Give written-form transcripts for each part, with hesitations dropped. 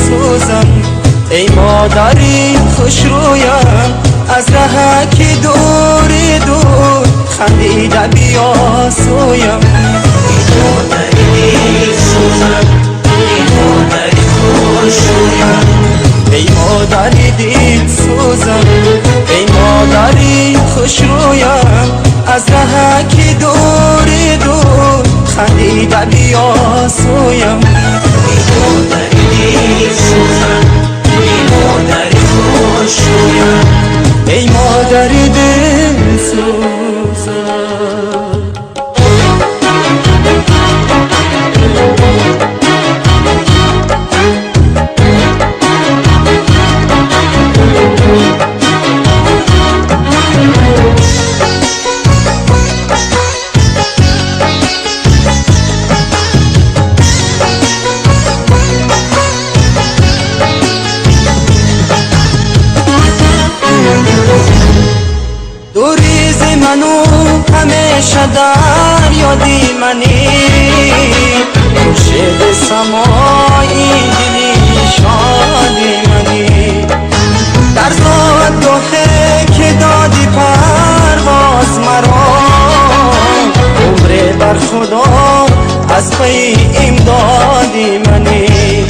سوزم، ای مادری خوش رویم، از ره که دور دور خندیده بیا سویم. ای مادری سوزم، ای مادری خوش رویم، ای مادری دل سوزم، ای مادری خوش رویم، از ره که دور دور خندیده بیا سویم. ای مادری سوزم، ای مادری خوش رویم، ای مادری دل سوزم. دوریز منو همیشه در یادی منی، خورشید سمایی دلی شادی منی، در ذات دوحه که دادی پرواز مرا، عمر بر خدا از پی امدادی منی،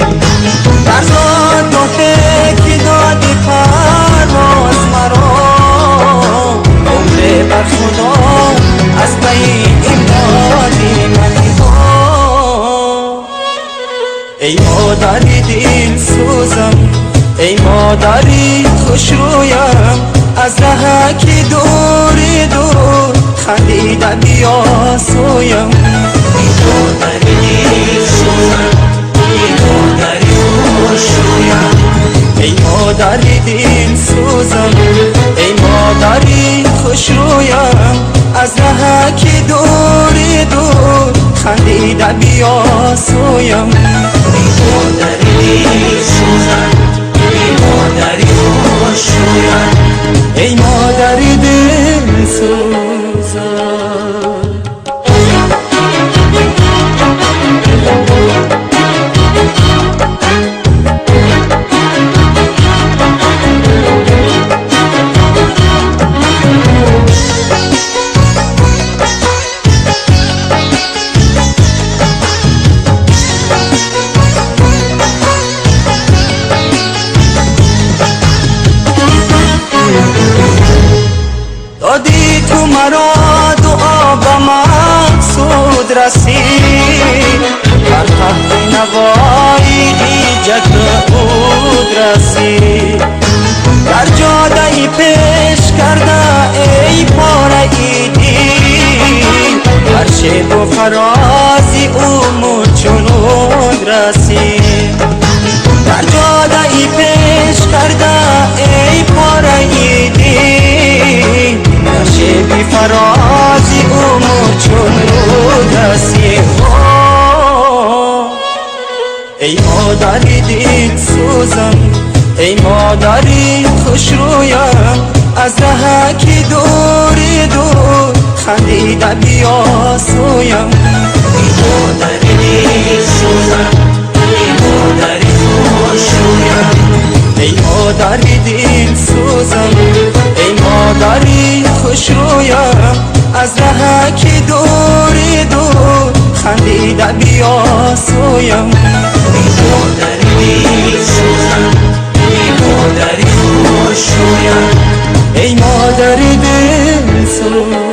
در ذات دوحه که دادی پرواز مرا، بر خدا از پی امدادی منی. ای مادری دل سوزم، ای مادری خوش رویم، از ره که دور دور خندیده بیا سویم. ای مادری سوزم، ای مادری خوش رویم، ای مادری دل سوزم، ای مادری خوش رویم، از ره که دور دور خندیده بیا سویم. ای مادری سوزم، ای مادری خوش رویم، ای مادری دل سوزم. دادی تو مرا دعا با مقصود رسید، بر تحت نوایی دیجت بود رسید، در جاده پیش کرده ای پاره ایدی، هر شب و فرازی او چنود رسید، در جاده پیش کرده ای پاره ایدی، بی فرازی امور چون رو دستی. ای مادری دل سوزم، ای مادری خوش رویم، از ره که دور دور خندیده بیا سویم. ای مادری سوزم، ای مادری خوش رویم، ای مادری دل سوزم، ای مادری خوش رویم، از ره که دور دور خندیده بیا سویم. ای مادری سوزم، ای مادری خوش رویم، ای مادری دل سوزم.